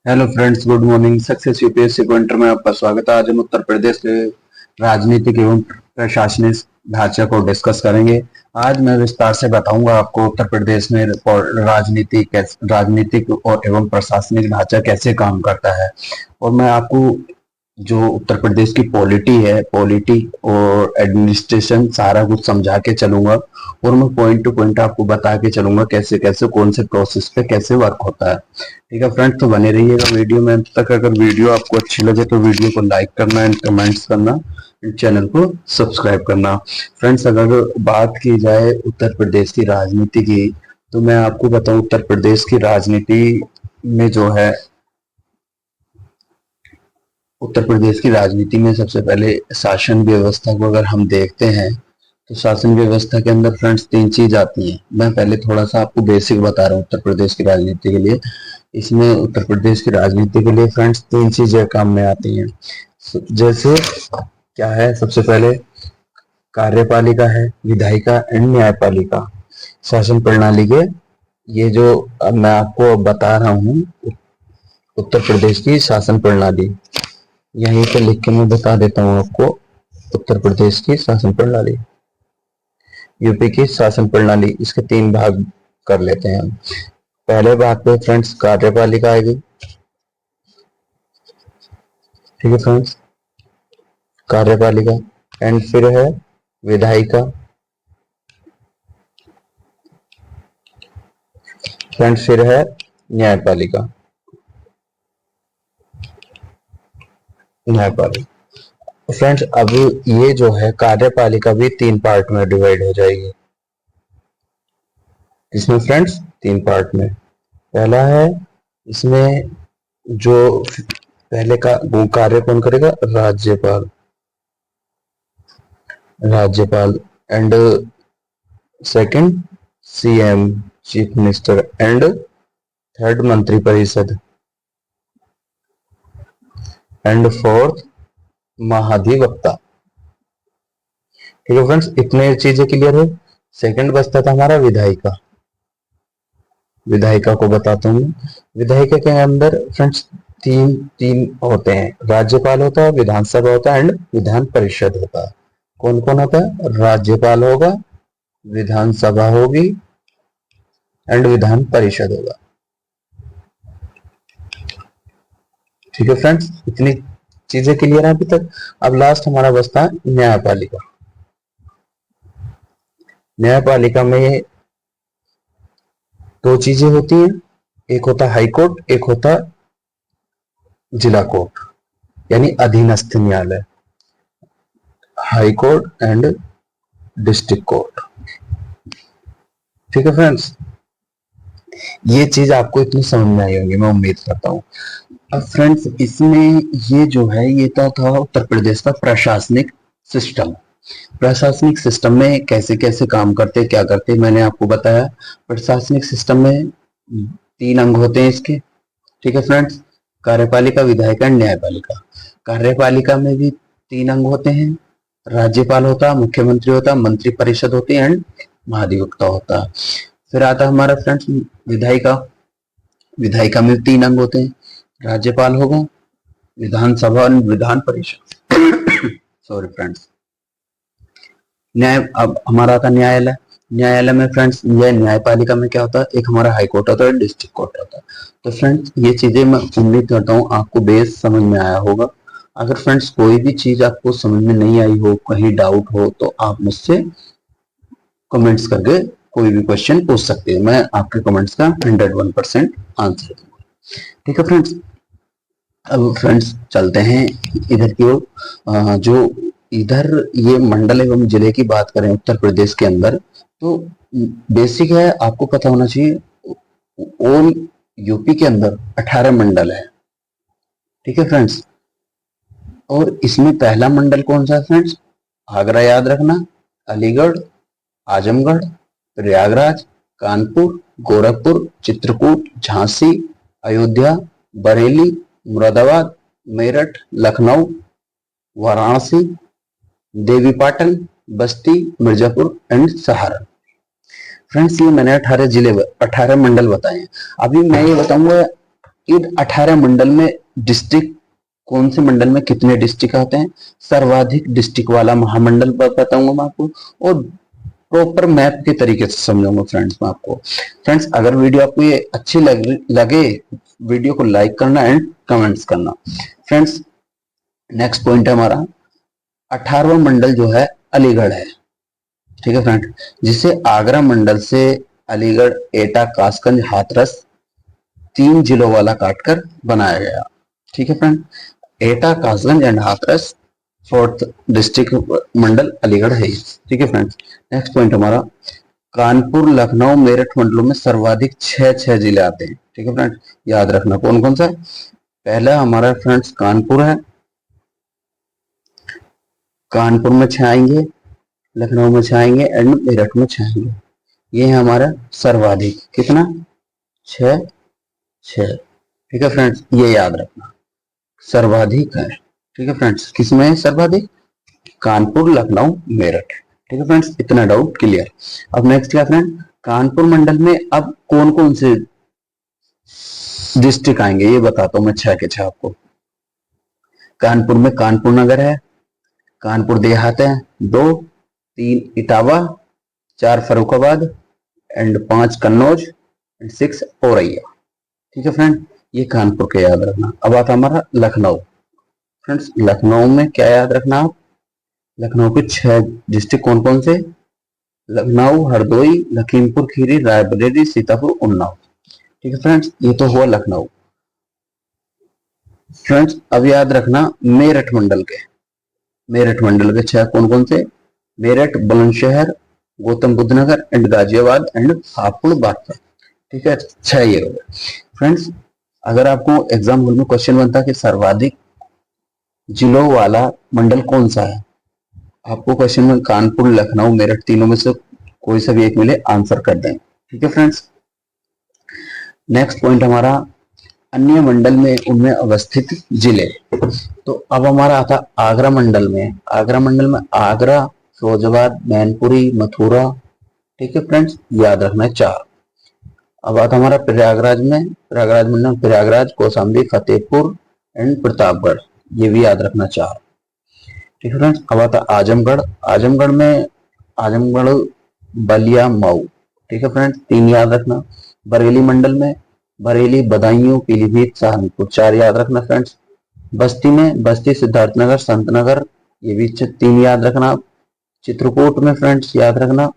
Hello friends, good morning. Success UPSC pointer में आपका स्वागत है। आज हम उत्तर प्रदेश के राजनीतिक एवं प्रशासनिक ढांचे को डिस्कस करेंगे। आज मैं विस्तार से बताऊंगा आपको उत्तर प्रदेश में राजनीतिक और एवं प्रशासनिक ढांचा कैसे काम करता है। और मैं आपको जो उत्तर प्रदेश की पॉलिटी और एडमिनिस्ट्रेशन सारा कुछ समझा के चलूंगा। और मैं पॉइंट टू पॉइंट आपको बता के चलूंगा कैसे कैसे कौन से प्रोसेस पे कैसे वर्क होता है। ठीक है फ्रेंड्स, तो बने रहिएगा वीडियो में अंत तक। अगर वीडियो आपको अच्छी लगे तो वीडियो को लाइक करना एंड कमेंट्स करना एंड चैनल को सब्सक्राइब करना। फ्रेंड्स, अगर बात की जाए उत्तर प्रदेश की राजनीति की, तो मैं आपको बताऊं उत्तर प्रदेश की राजनीति में जो है, उत्तर प्रदेश की राजनीति में सबसे पहले शासन व्यवस्था को अगर हम देखते हैं तो शासन व्यवस्था के अंदर फ्रेंड्स तीन चीज आती हैं। मैं पहले थोड़ा सा आपको बेसिक बता रहा हूँ उत्तर प्रदेश की राजनीति के लिए। इसमें उत्तर प्रदेश की राजनीति के लिए फ्रेंड्स तीन चीजें काम में आती हैं। जैसे क्या है, सबसे पहले कार्यपालिका है, विधायिका एंड न्यायपालिका। शासन प्रणाली के ये जो अब मैं आपको बता रहा हूँ, उत्तर प्रदेश की शासन प्रणाली यहीं पे लिख के मैं बता देता हूँ आपको। उत्तर प्रदेश की शासन प्रणाली, यूपी की शासन प्रणाली, इसके तीन भाग कर लेते हैं हम। पहले भाग पे फ्रेंड्स कार्यपालिका आएगी। ठीक है फ्रेंड्स, कार्यपालिका। एंड फिर है विधायिका। फ्रेंड्स फिर है न्यायपालिका। न्यायपालिका फ्रेंड्स, अब ये जो है कार्यपालिका भी तीन पार्ट में डिवाइड हो जाएगी। इसमें फ्रेंड्स तीन पार्ट में। पहला है, इसमें जो पहले का वो कार्य कौन करेगा, राज्यपाल। राज्यपाल and second CM, chief minister and third मंत्री परिषद एंड फोर्थ महाधिवक्ता। ठीक है फ्रेंड्स, इतने चीजें क्लियर है। सेकंड बचता था हमारा विधायिका। विधायिका को बताता हूँ। विधायिका के अंदर फ्रेंड्स तीन तीन होते हैं, राज्यपाल होता है, विधानसभा होता है एंड विधान परिषद होता है। कौन कौन होता है, राज्यपाल होगा, विधानसभा होगी एंड विधान परिषद होगा। ठीक है फ्रेंड्स, इतनी चीजें क्लियर है अभी तक। अब लास्ट हमारा बचता है न्यायपालिका। न्यायपालिका में दो चीजें होती हैं, एक होता है हाई कोर्ट, एक होता है जिला कोर्ट यानी अधीनस्थ न्यायालय। High court and district court. ठीक है फ्रेंड्स, ये चीज आपको इतनी समझ में आई होगी, मैं उम्मीद करता हूँ। अब फ्रेंड्स, इसमें ये जो है ये तो था उत्तर प्रदेश का प्रशासनिक सिस्टम। प्रशासनिक सिस्टम में कैसे कैसे काम करते क्या करते मैंने आपको बताया। प्रशासनिक सिस्टम में तीन अंग होते हैं इसके। ठीक है फ्रेंड्स, कार्यपालिका, विधायिका एंड न्यायपालिका। कार्यपालिका में भी तीन अंग होते हैं, राज्यपाल होता है, मुख्यमंत्री होता है, मंत्री परिषद होती है एंड महाधिवक्ता होता है। फिर आता है हमारा फ्रेंड्स विधायिका। विधायिका में तीन अंग होते हैं, राज्यपाल होगा, विधानसभा और विधान परिषद। Sorry friends. न्याय, अब हमारा आता न्यायालय। न्यायालय में फ्रेंड्स ये न्यायपालिका में क्या होता है, एक हमारा हाई कोर्ट होता है, डिस्ट्रिक्ट कोर्ट होता है। तो फ्रेंड्स ये चीजें मैं उम्मीद करता हूँ आपको बेस समझ में आया होगा। अगर फ्रेंड्स कोई भी चीज आपको समझ में नहीं आई हो, कहीं डाउट हो, तो आप मुझसे कमेंट्स करके कोई भी क्वेश्चन पूछ सकते हैं। मैं आपके कमेंट्स का 101% आंसर दूंगा। ठीक है फ्रेंड्स, अब फ्रेंड्स चलते हैं इधर की ओर। जो इधर ये मंडल एवं जिले की बात करें उत्तर प्रदेश के अंदर, तो बेसिक है, आपको पता होना चाहिए। ओल यूपी के अंदर 18 मंडल है। ठीक है फ्रेंड्स, और इसमें पहला मंडल कौन सा है फ्रेंड्स, आगरा याद रखना, अलीगढ़, आजमगढ़, प्रयागराज, कानपुर, गोरखपुर, चित्रकूट, झांसी, अयोध्या, बरेली, मुरादाबाद, मेरठ, लखनऊ, वाराणसी, देवीपाटन, बस्ती, मिर्जापुर एंड सहारन। फ्रेंड्स ये मैंने 18 जिले 18 मंडल बताए हैं। अभी मैं ये बताऊंगा इन 18 मंडल में डिस्ट्रिक्ट, कौन से मंडल में कितने डिस्ट्रिक्ट आते हैं, सर्वाधिक डिस्ट्रिक्ट वाला महामंडल बताऊंगा मैं आपको, और प्रॉपर मैप के तरीके से समझाऊंगा फ्रेंड्स मैं आपको। फ्रेंड्स अगर वीडियो आपको ये अच्छी लगे वीडियो को लाइक करना एंड कमेंट्स करना। फ्रेंड्स नेक्स्ट पॉइंट है हमारा 18वां मंडल जो है अलीगढ़ है। ठीक है फ्रेंड, जिसे आगरा मंडल से अलीगढ़, एटा, कासगंज, हाथरस 3 जिलों वाला काटकर बनाया गया। ठीक है friend, Etah, Kasganj and Hathras 4th district मंडल अलीगढ़ है। ठीक है फ्रेंड्स, नेक्स्ट पॉइंट हमारा कानपुर, लखनऊ, मेरठ मंडलों में सर्वाधिक 6 जिले आते हैं। ठीक है फ्रेंड्स, याद रखना कौन कौन सा है। पहला हमारा फ्रेंड्स कानपुर है, कानपुर में 6 आएंगे, लखनऊ में 6 आएंगे एंड मेरठ में 6 आएंगे। ये है हमारा सर्वाधिक, कितना 6। ठीक है फ्रेंड्स, ये याद रखना सर्वाधिक है। ठीक है फ्रेंड्स, किसमें है सर्वाधिक, कानपुर, लखनऊ, मेरठ। ठीक है फ्रेंड्स, इतना डाउट क्लियर। अब नेक्स्ट क्या फ्रेंड, कानपुर मंडल में अब कौन कौन से डिस्ट्रिक्ट आएंगे ये बताता हूं मैं 6 के 6 आपको। कानपुर में कानपुर नगर है, कानपुर देहात है 2, 3 इटावा, 4 फर्रुखाबाद एंड 5 कन्नौज एंड 6 औरैया। ठीक है फ्रेंड, ये कानपुर के याद रखना। अब आता हमारा लखनऊ। फ्रेंड्स लखनऊ में क्या याद रखना आप, लखनऊ के 6 डिस्ट्रिक्ट कौन कौन से, लखनऊ, हरदोई, लखीमपुर खीरी, रायबरेली, सीतापुर, उन्नाव। ठीक है फ्रेंड्स, ये तो हुआ लखनऊ। फ्रेंड्स अब याद रखना मेरठ मंडल के, मेरठ मंडल के 6 कौन कौन से, मेरठ, बुलंदशहर, गौतम बुद्ध नगर एंड गाजियाबाद एंड हापुड़, बागपत। ठीक है, 6 ये हो गए। फ्रेंड्स अगर आपको एग्जाम हॉल में क्वेश्चन बनता है कि सर्वाधिक जिलों वाला मंडल कौन सा है, आपको क्वेश्चन में कानपुर, लखनऊ, मेरठ तीनों में से कोई सा भी एक मिले आंसर कर दें। ठीक है फ्रेंड्स, नेक्स्ट पॉइंट हमारा अन्य मंडल में उनमें अवस्थित जिले। तो अब हमारा आता आगरा मंडल में, आगरा मंडल में आगरा, फिरोजाबाद, मैनपुरी, मथुरा। ठीक है फ्रेंड्स, याद रखना है 4। अब आता हमारा प्रयागराज में, प्रयागराज मंडल प्रयागराज, कौशाम्बी, फतेहपुर एंड प्रतापगढ़, ये भी याद रखना 4। ठीक है फ्रेंड्स, अब आता आजमगढ़, आजमगढ़ में आजमगढ़, बलिया, मऊ। ठीक है फ्रेंड्स, 3 याद रखना। बरेली मंडल में बरेली, बदायूं, पीलीभीत, सहारनपुर 4 याद रखना फ्रेंड्स। बस्ती में बस्ती, सिद्धार्थनगर, संतनगर, ये भी 3 याद रखना। चित्रकूट में फ्रेंड्स याद रखना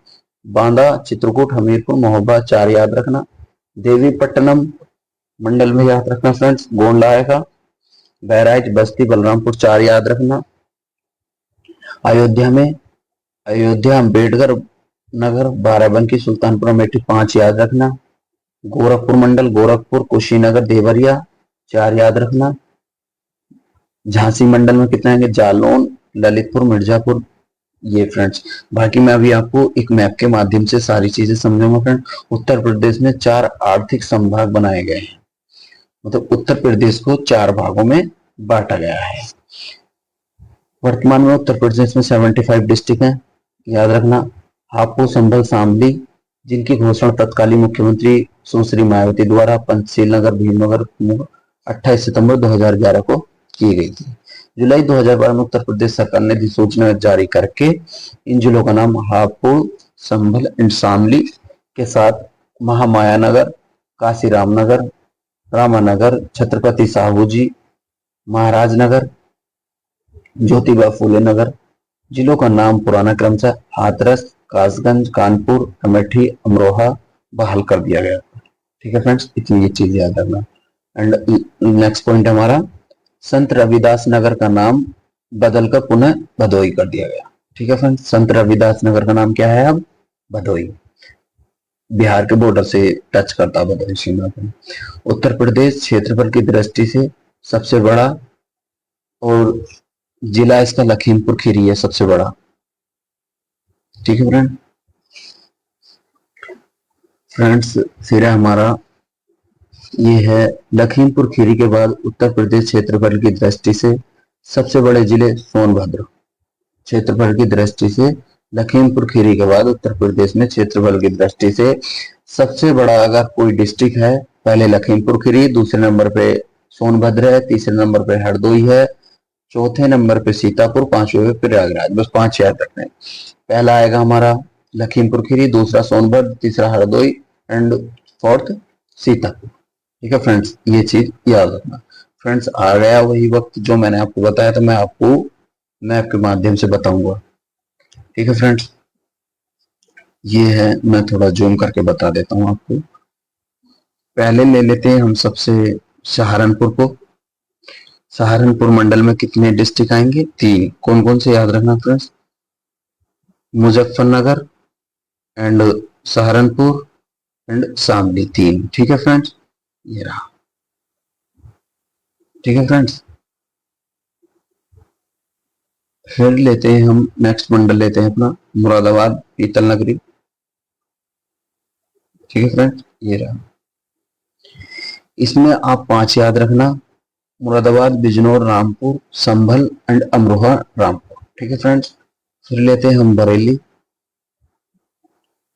बांदा, चित्रकूट, हमीरपुर, महोबा 4 याद रखना। देवीपट्टनम मंडल में याद रखना फ्रेंड्स गोंडा आएगा। बहराइच, बस्ती, बलरामपुर 4 याद रखना। अयोध्या में अयोध्या, अम्बेडकर नगर, बाराबंकी, सुल्तानपुर अमेठी 5 याद रखना। गोरखपुर मंडल गोरखपुर, कुशीनगर, देवरिया 4 याद रखना। झांसी मंडल में कितने आएंगे, जालौन, ललितपुर, मिर्जापुर, ये फ्रेंड्स। बाकी मैं अभी आपको एक मैप के माध्यम से सारी चीजें समझाऊंगा फ्रेंड। उत्तर प्रदेश में 4 आर्थिक संभाग बनाए गए हैं, मतलब उत्तर प्रदेश को 4 भागों में बांटा गया है। वर्तमान में उत्तर प्रदेश में 75 डिस्ट्रिक्ट हैं, याद रखना। हापुड़, संभल, शामली, जिनकी घोषणा तत्कालीन मुख्यमंत्री सुश्री मायावती द्वारा पंचशील नगर, भीमनगर 28 सितंबर 2011 को की गई थी। जुलाई 2012 में उत्तर प्रदेश सरकार ने अधिसूचना जारी करके इन जिलों का नाम हापुड़, संभल एंड शामली के साथ महामाया नगर, काशी रामनगर, रामानगर, छत्रपति साहू जी महाराज नगर, ज्योतिबा फूले नगर जिलों का नाम पुराना क्रम से हाथरस, कासगंज, कानपुर, अमेठी, अमरोहा बहाल कर दिया गया। ठीक है फ्रेंड्स, इतनी ये चीज याद रखना। एंड नेक्स्ट पॉइंट हमारा संत रविदास नगर का नाम बदलकर पुनः भदोई कर दिया गया। ठीक है फ्रेंड्स, संत रविदास नगर का नाम क्या है अब, भदोई। बिहार के बॉर्डर से टच करता है भदोई सीमा पे। उत्तर प्रदेश क्षेत्रफल की दृष्टि से सबसे बड़ा और जिला इसका लखीमपुर खीरी है सबसे बड़ा। ठीक है फ्रेंड्स, फिर हमारा ये है लखीमपुर खीरी के बाद उत्तर प्रदेश क्षेत्रफल की दृष्टि से सबसे बड़े जिले सोनभद्र। क्षेत्रफल की दृष्टि से लखीमपुर खीरी के बाद उत्तर प्रदेश में क्षेत्रफल की दृष्टि से सबसे बड़ा अगर कोई डिस्ट्रिक्ट है पहले लखीमपुर खीरी, दूसरे नंबर पे सोनभद्र है, तीसरे नंबर पे हरदोई है, चौथे नंबर पे सीतापुर, पांचवें पे प्रयागराज। बस 5 याद रखने हैं। पहला आएगा हमारा लखीमपुर खीरी, दूसरा सोनभद्र, तीसरा हरदोई एंड फोर्थ सीतापुर। ठीक है फ्रेंड्स, ये चीज याद रखना। फ्रेंड्स, आ गया वही वक्त जो मैंने आपको बताया था, मैं आपको मैप के माध्यम से बताऊंगा। ठीक है फ्रेंड्स, ये है, मैं थोड़ा जूम करके बता देता हूँ आपको। पहले ले लेते हैं हम सबसे सहारनपुर को। सहारनपुर मंडल में कितने डिस्ट्रिक्ट आएंगे? 3। कौन कौन से याद रखना friends? Muzaffarnagar and Saharanpur and Shamli, 3। ठीक है फ्रेंड्स, ये रहा। ठीक है फ्रेंड्स, फिर लेते हैं हम नेक्स्ट मंडल लेते हैं अपना मुरादाबाद पीतल नगरी। ठीक है फ्रेंड्स, ये रहा। इसमें आप 5 याद रखना, मुरादाबाद, बिजनौर, रामपुर, संभल एंड अमरोहा रामपुर। ठीक है फ्रेंड्स, फिर लेते हैं हम बरेली।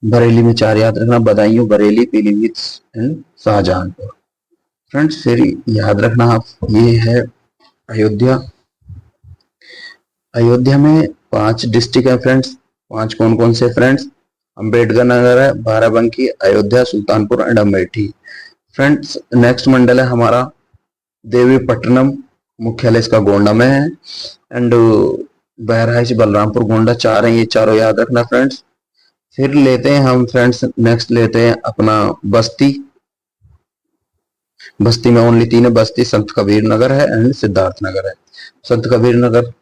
बरेली में 4 याद रखना, बदायूं, बरेली, पीलीभीत एंड शाहजहांपुर। फ्रेंड्स, फिर याद रखना आप, ये है अयोध्या। अयोध्या में 5 डिस्ट्रिक्ट है फ्रेंड्स। 5 कौन कौन से फ्रेंड्स? अंबेडकर नगर है, Barabanki, Ayodhya, Sultanpur and Amethi. Friends, next मंडल है हमारा देवीपट्टनम, मुख्यालय इसका गोंडा में है एंड बहराइच, बलरामपुर, गोंडा, 4 है, ये चारों याद रखना फ्रेंड्स। फिर लेते हैं हम फ्रेंड्स, नेक्स्ट लेते हैं अपना बस्ती। बस्ती में ओनली 3 है, बस्ती, संत कबीर नगर है एंड सिद्धार्थ नगर है। संत कबीर नगर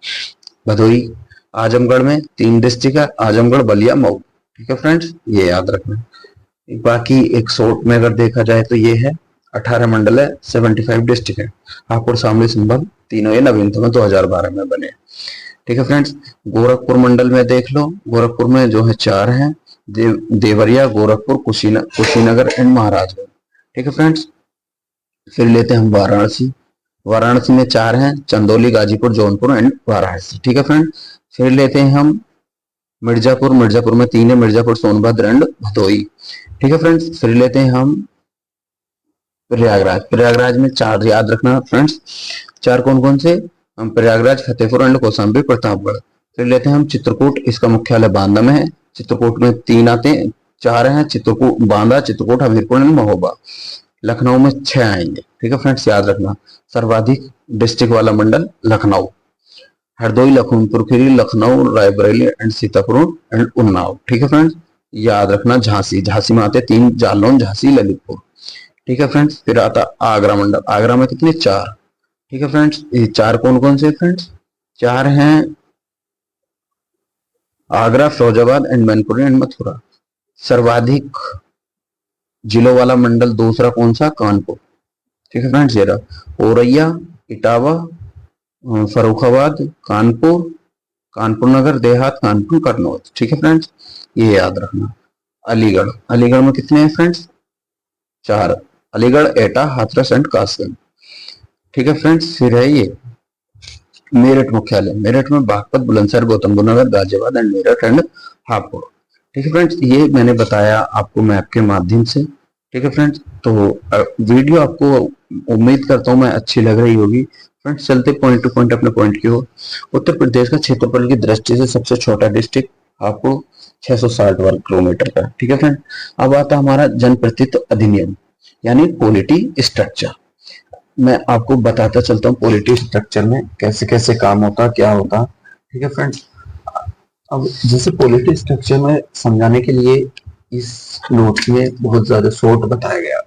भदोई। आजमगढ़ में 3 डिस्ट्रिक्ट है, आजमगढ़, बलिया, मऊ। ठीक है फ्रेंड्स, ये याद रखना। बाकी एक शॉर्ट में अगर देखा जाए तो ये है 18 मंडल है, 75 डिस्ट्रिक्ट है। हापुड़, शामली, संभल, तीनों ये नवीनतम है, 2012 में बने। ठीक है फ्रेंड्स, गोरखपुर मंडल में देख लो, गोरखपुर में जो है 4 हैं, देवरिया, गोरखपुर, कुशीनगर एंड महाराजगंज। ठीक है फ्रेंड्स, फिर लेते हैं हम वाराणसी। वाराणसी में 4 हैं, चंदौली, गाजीपुर, जौनपुर एंड वाराणसी। ठीक है फ्रेंड, फिर लेते हैं हम मिर्जापुर। मिर्जापुर में 3 है, मिर्जापुर, सोनभद्र एंड भदोई। ठीक है फ्रेंड्स, फिर लेते हैं हम प्रयागराज। प्रयागराज में 4 याद रखना फ्रेंड्स। 4 कौन कौन से? हम प्रयागराज, फतेहपुर एंड कौशाम्बी, प्रतापगढ़। फिर लेते हैं हम चित्रकूट, इसका मुख्यालय बांदा में है। चित्रकूट में 3 आते हैं, 4 हैं, चित्रकूट, बांदा, चित्रकूट, हमीरपुर एंड महोबा। लखनऊ में 6 आएंगे। ठीक है फ्रेंड्स, याद रखना। सर्वाधिक डिस्ट्रिक्ट वाला मंडल लखनऊ। Hardoi, Lakhimpur Kheri, Lucknow, Raebareli and Sitapur and Unnao. ठीक है फ्रेंड्स, याद रखना। झांसी, झांसी में आते 3, जालौन, झांसी, ललितपुर। ठीक है फ्रेंड्स, फिर आता आगरा मंडल। आगरा में कितने? 4। ठीक है फ्रेंड्स, ये 4 कौन कौन से फ्रेंड्स? 4 हैं, आगरा, फैजाबाद एंड मैनपुरी एंड मथुरा। सर्वाधिक जिलों वाला मंडल दूसरा कौन सा? कानपुर। ठीक है फ्रेंड्स, ये रहा। औरैया, इटावा, फरुखाबाद, कानपुर, कानपुर नगर, देहात, कानपुर, कन्नौज। ठीक है फ्रेंड्स, ये याद रखना। अलीगढ़, अलीगढ़ में कितने हैं friends? 4। Aligarh, Etah, Hathras and Kasganj. ठीक है फ्रेंड्स, फिर है ये मेरठ मुख्यालय। मेरठ में बागपत, बुलंदशहर, गौतम बुद्ध नगर, गाजियाबाद एंड मेरठ एंड हापुड़। ठीक है फ्रेंड्स, ये मैंने बताया आपको मैप के माध्यम से। ठीक है फ्रेंड्स, तो वीडियो आपको उम्मीद करता हूँ मैं अच्छी लग रही होगी। फ्रेंड्स, चलते पॉइंट टू पॉइंट अपने पॉइंट की ओर। उत्तर प्रदेश का क्षेत्रफल की दृष्टि से सबसे छोटा डिस्ट्रिक्ट हापुड़, 660 वर्ग किलोमीटर का। ठीक है फ्रेंड, अब आता हमारा जनप्रतिनिधित्व अधिनियम यानी पॉलिटी स्ट्रक्चर। मैं आपको बताता चलता हूँ पॉलिटी स्ट्रक्चर में कैसे कैसे काम होता, क्या होता। ठीक है फ्रेंड्स, अब जैसे पॉलिटी स्ट्रक्चर में समझाने के लिए इस नोट्स में बहुत ज्यादा शॉर्ट बताया गया।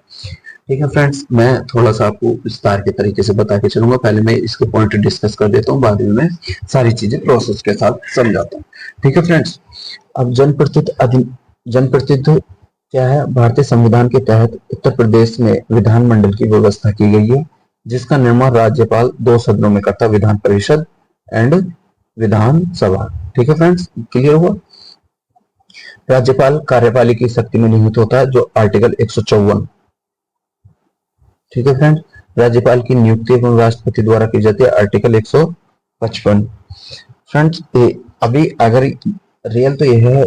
ठीक है फ्रेंड्स, मैं थोड़ा सा आपको विस्तार के तरीके से बता के चलूंगा। पहले मैं इसके पॉइंट डिस्कस कर देता हूँ, बाद में मैं सारी चीजें प्रोसेस के साथ समझाता हूँ। ठीक है फ्रेंड्स, अब जनप्रतिनिधित्व क्या है? भारतीय संविधान के तहत उत्तर प्रदेश में विधानमंडल की व्यवस्था की गई है, जिसका निर्माण राज्यपाल 2 सदनों में करता, विधान परिषद एंड विधानसभा। ठीक है फ्रेंड्स, क्लियर हुआ? राज्यपाल कार्यपालिका की शक्ति में निहित होता है, जो आर्टिकल 154। ठीक है फ्रेंड्स, राज्यपाल की नियुक्ति एवं राष्ट्रपति द्वारा की जाती है, आर्टिकल 155। फ्रेंड्स, अभी अगर रियल तो यह है,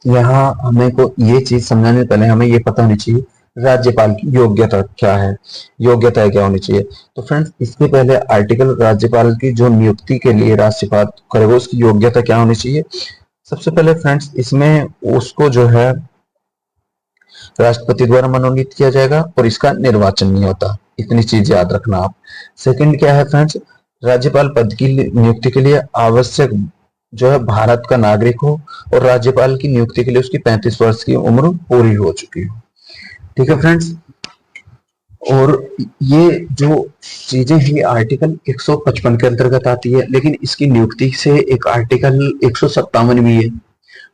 यहाँ हमें को ये चीज समझाने पहले हमें ये पता होनी चाहिए राज्यपाल की योग्यता क्या है, योग्यता क्या होनी चाहिए। तो फ्रेंड्स इसके पहले आर्टिकल राज्यपाल की जो नियुक्ति के लिए राज्यपाल करेगा उसकी योग्यता क्या होनी चाहिए। सबसे पहले फ्रेंड्स इसमें उसको जो है राष्ट्रपति द्वारा मनोनीत किया जाएगा और इसका निर्वाचन नहीं होता, इतनी चीज याद रखना आप। सेकंड क्या है फ्रेंड्स, राज्यपाल पद की नियुक्ति के लिए आवश्यक जो है भारत का नागरिक हो और राज्यपाल की नियुक्ति के लिए उसकी 35 वर्ष की उम्र पूरी हो चुकी हो। ठीक है फ्रेंड्स, और ये जो चीजें हैं आर्टिकल 155 के अंतर्गत आती है, लेकिन इसकी नियुक्ति से एक आर्टिकल 157 भी है।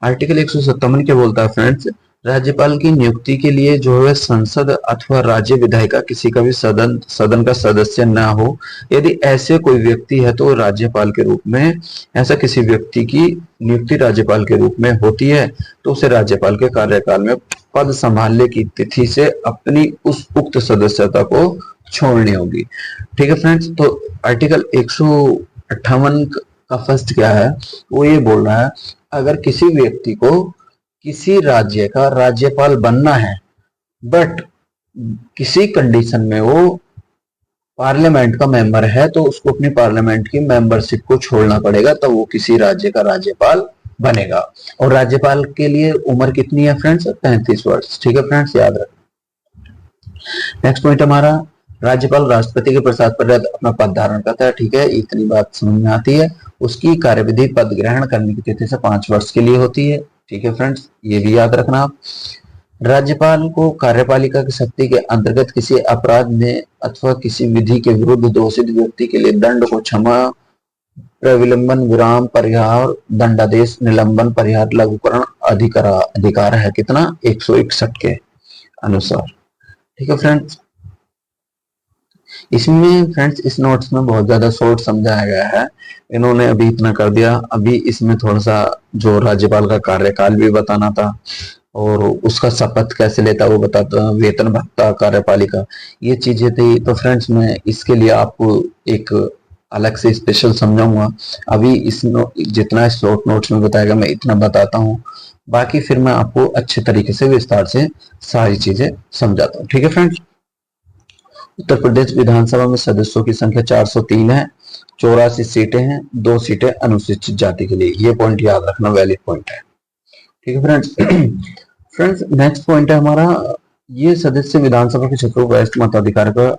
आर्टिकल 157 क्या बोलता है फ्रेंड्स, राज्यपाल की नियुक्ति के लिए जो है संसद अथवा राज्य विधायिका किसी का भी सदन सदन का सदस्य ना हो। यदि ऐसे कोई व्यक्ति है तो राज्यपाल के रूप में, ऐसा किसी व्यक्ति की नियुक्ति राज्यपाल के रूप में होती है तो उसे राज्यपाल के कार्यकाल में पद संभालने की तिथि से अपनी उस उक्त सदस्यता को छोड़नी होगी। ठीक है फ्रेंड्स, तो आर्टिकल 158 का फर्स्ट क्या है, वो ये बोल रहा है अगर किसी व्यक्ति को किसी राज्य का राज्यपाल बनना है बट किसी कंडीशन में वो पार्लियामेंट का मेंबर है तो उसको अपनी पार्लियामेंट की मेंबरशिप को छोड़ना पड़ेगा, तो वो किसी राज्य का राज्यपाल बनेगा। और राज्यपाल के लिए उम्र कितनी है फ्रेंड्स, 35 वर्ष। ठीक है फ्रेंड्स, याद रखें। नेक्स्ट पॉइंट हमारा, राज्यपाल राष्ट्रपति के प्रसाद पर अपना पद धारण करता है। ठीक है, इतनी बात समझ में आती है। उसकी कार्यविधि पद ग्रहण करने की तिथि से 5 वर्ष के लिए होती है। ठीक है फ्रेंड्स, ये भी याद रखना आप। राज्यपाल को कार्यपालिका की शक्ति के अंतर्गत किसी अपराध में अथवा किसी विधि के विरुद्ध दोषित व्यक्ति के लिए दंड को क्षमा, प्रविलंबन, विराम, परिहार, दंडादेश, निलंबन, परिहार, लघुकरण अधिकार है कितना, 161 के अनुसार। ठीक है फ्रेंड्स, इसमें फ्रेंड्स इस नोट्स में बहुत ज्यादा शॉर्ट समझाया गया है, इन्होंने अभी इतना कर दिया। अभी इसमें थोड़ा सा जो राज्यपाल का कार्यकाल भी बताना था और उसका शपथ कैसे लेता वो बताता, वेतन भत्ता, कार्यपालिका, ये चीजें थी। तो फ्रेंड्स मैं इसके लिए आपको एक अलग से स्पेशल समझाऊंगा। अभी जितना शॉर्ट नोट्स में बताएगा मैं इतना बताता हूँ, बाकी फिर मैं आपको अच्छे तरीके से विस्तार से सारी चीजें समझाता हूँ। ठीक है फ्रेंड्स, उत्तर प्रदेश विधानसभा में सदस्यों की संख्या 403 है, 84 सीटें हैं, 2 सीटें अनुसूचित जाति के लिए। ये पॉइंट याद रखना, वैलिड पॉइंट है। ठीक है फ्रेंड्स। फ्रेंड्स नेक्स्ट पॉइंट है हमारा, ये सदस्य विधानसभा के क्षेत्रों को वरिष्ठ मताधिकार का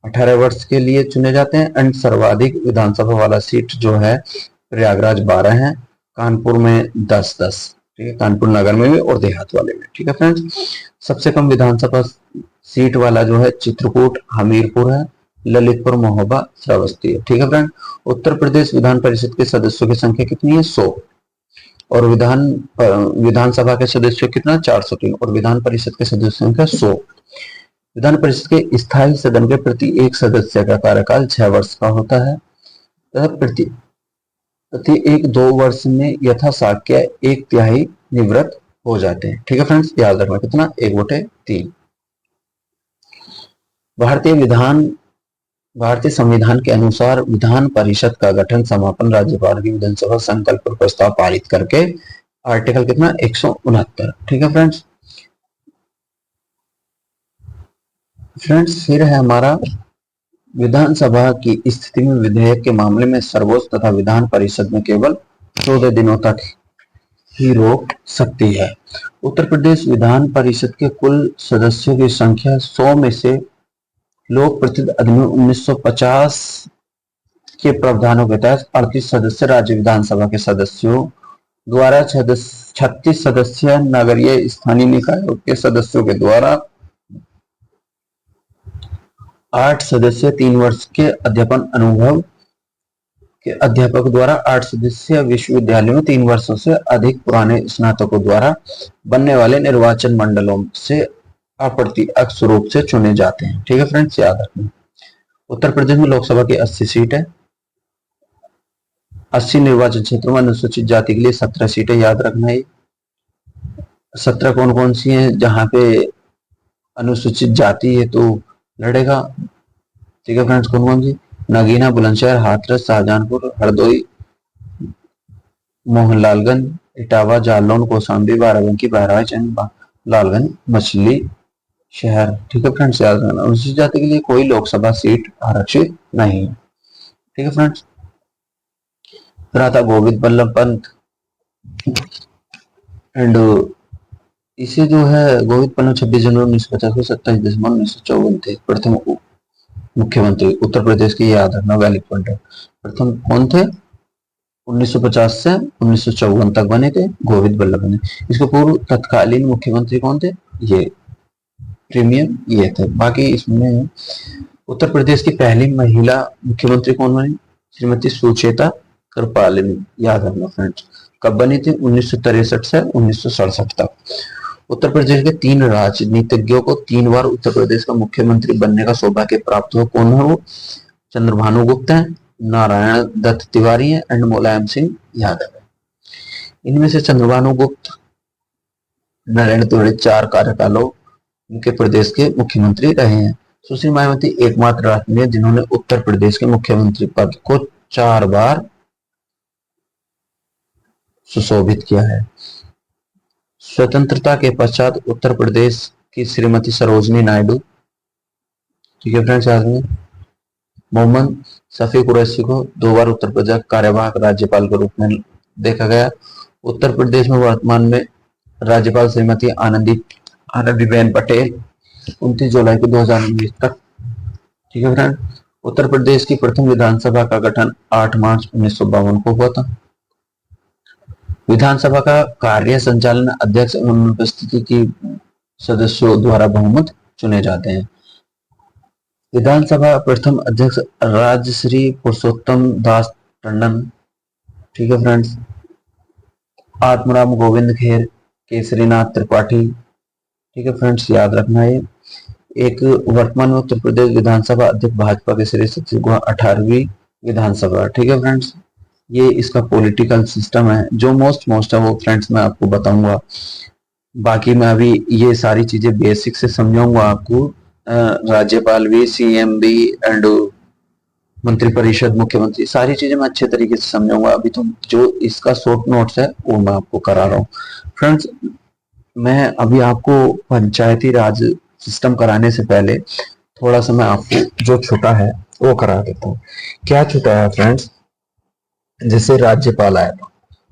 18 वर्ष के लिए चुने जाते हैं एंड सर्वाधिक विधानसभा वाला सीट जो है प्रयागराज 12 है, कानपुर में 10-10। ठीक है, कानपुर नगर में भी और देहात वाले में। ठीक है फ्रेंड्स, सबसे कम विधानसभा सीट वाला जो है चित्रकूट, हमीरपुर है, ललितपुर, महोबा, श्रावस्ती है। ठीक है फ्रेंड, उत्तर प्रदेश विधान परिषद के सदस्यों की संख्या कितनी है, 100, और विधानसभा के सदस्यों कितना, 403, और विधान परिषद के सदस्यों की संख्या 100। विधान परिषद के स्थायी सदन के प्रति एक सदस्य का कार्यकाल 6 वर्ष का होता है तथा प्रति एक 2 वर्ष में यथाशाक्य 1/3 निवृत्त हो जाते हैं। ठीक है फ्रेंड्स, याद रखना कितना, 1/3। भारतीय संविधान के अनुसार विधान परिषद का गठन समापन राज्यपाल की विधानसभा संकल्प पर प्रस्ताव पारित करके, आर्टिकल कितना, 169। ठीक है फ्रेंड्स, फिर है हमारा विधानसभा की स्थिति में विधेयक के मामले में सर्वोच्च तथा विधान परिषद में केवल 14 दिनों तक ही रोक सकती है। उत्तर प्रदेश विधान परिषद के कुल सदस्यों की संख्या 100 में से लोक प्रतिनिधि अधिनियम 1950 के प्रावधानों के तहत 38 सदस्य राज्य विधानसभा के सदस्यों द्वारा 36 सदस्य नगरीय स्थानीय निकायों के सदस्यों के द्वारा 8 सदस्य 3 वर्ष के अध्यापन अनुभव के अध्यापक द्वारा 8 सदस्य विश्वविद्यालयों में 3 वर्षों से अधिक पुराने स्नातकों द्वारा बनने वाले निर्वाचन मंडलों से अप्रत्यक्ष रूप से चुने जाते हैं। ठीक है फ्रेंड्स, याद रखना। उत्तर प्रदेश में लोकसभा की 80 सीट है, 80 निर्वाचन क्षेत्रों में अनुसूचित जाति के लिए 17 सीटें, याद रखना है। 17 कौन कौन सी हैं, जहां पे अनुसूचित जाति है तो लड़ेगा। ठीक है फ्रेंड्स, कौन कौन सी, नगीना, बुलंदशहर, हाथरस, शाहजहांपुर, हरदोई, मोहनलालगंज, इटावा, जालौन, कौशाम्बी, बाराबंकी, बहराइच एंड लालगंज, मछली शहर। ठीक है फ्रेंड्स, याद रखना अनुसूचित जाति के लिए कोई लोकसभा सीट आरक्षित नहीं है। ठीक है फ्रेंड्स। फिर आता गोविंद बल्लभ पंत एंड इसे जो है गोविंद बल्लभ 26 जनवरी 1950 को 27 दिसंबर 1954 थे प्रथम मुख्यमंत्री उत्तर प्रदेश की, याद रखना वैलिड पॉइंट है। प्रथम कौन थे? 1950 से 1954 तक बने थे गोविंद बल्लभ पंत। इसके पूर्व तत्कालीन मुख्यमंत्री कौन थे? ये प्रीमियम ये थे। बाकी इसमें उत्तर प्रदेश की पहली महिला मुख्यमंत्री कौन बनी? श्रीमती सुचेता कृपालिनी, याद रखना फ्रेंड्स। कब बनी थी? 1963 से 1967 तक। उत्तर प्रदेश के 3 राजनीतिज्ञों को 3 बार उत्तर प्रदेश का मुख्यमंत्री बनने का सौभाग्य प्राप्त हुआ। कौन है वो? चंद्रभानु गुप्ता है, नारायण दत्त तिवारी है एंड मुलायम सिंह यादव है। इनमें से चंद्रभानु गुप्त, नारायण तिवारी 4 कार्यकालों उनके प्रदेश के मुख्यमंत्री रहे हैं। सुश्री मायावती एकमात्र राजनीति है जिन्होंने उत्तर प्रदेश के मुख्यमंत्री पद को 4 बार सुशोभित किया है। स्वतंत्रता के पश्चात उत्तर प्रदेश की श्रीमती सरोजनी नायडू, ठीक है फ्रेंड्स, याद रखिए, मोहम्मद शफी कुरैशी को 2 बार उत्तर प्रदेश कार्यवाहक राज्यपाल के रूप में देखा गया। उत्तर प्रदेश में वर्तमान में राज्यपाल श्रीमती आनंदीबेन पटेल 29 जुलाई को 2019 तक। ठीक है फ्रेंड। उत्तर प्रदेश की प्रथम विधानसभा का गठन 8 मार्च 1952 को हुआ था। विधानसभा का कार्य संचालन अध्यक्ष एवं उपस्थिति की सदस्यों द्वारा बहुमत चुने जाते हैं। विधानसभा प्रथम अध्यक्ष राजश्री पुरुषोत्तम दास टंडन, ठीक है फ्रेंड्स। आत्माराम गोविंद खेर, केसरीनाथ त्रिपाठी, ठीक है फ्रेंड्स, याद रखना है। एक वर्तमान में उत्तर प्रदेश विधानसभा अध्यक्ष भाजपा के श्री सचिव 18वीं विधानसभा, ठीक है फ्रेंड्स। ये इसका पॉलिटिकल सिस्टम है। जो मोस्ट है वो फ्रेंड्स मैं आपको बताऊंगा। बाकी मैं अभी ये सारी चीजें बेसिक से समझाऊंगा आपको। राज्यपाल भी, सीएम भी एंड मंत्रिपरिषद, मुख्यमंत्री, सारी चीजें मैं अच्छे तरीके से समझाऊंगा। अभी तो जो इसका शॉर्ट नोट्स है वो मैं आपको करा रहा हूँ फ्रेंड्स। मैं अभी आपको पंचायती राज सिस्टम कराने से पहले थोड़ा सा मैं आपको जो छूटा है वो करा देता हूँ। क्या छूटा है फ्रेंड्स? जैसे राज्यपाल आया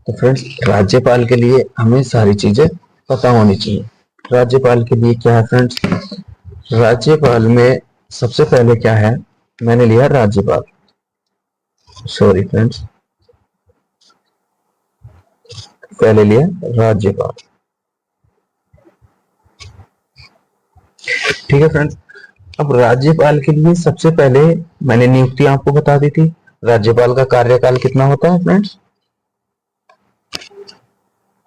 तो फ्रेंड्स राज्यपाल के लिए हमें सारी चीजें पता होनी चाहिए। राज्यपाल के लिए क्या है फ्रेंड्स? राज्यपाल में सबसे पहले क्या है, मैंने लिया राज्यपाल, सॉरी फ्रेंड्स, पहले लिया राज्यपाल। ठीक है फ्रेंड्स। अब राज्यपाल के लिए सबसे पहले मैंने नियुक्ति आपको बता दी थी। राज्यपाल का कार्यकाल कितना होता है फ्रेंड्स?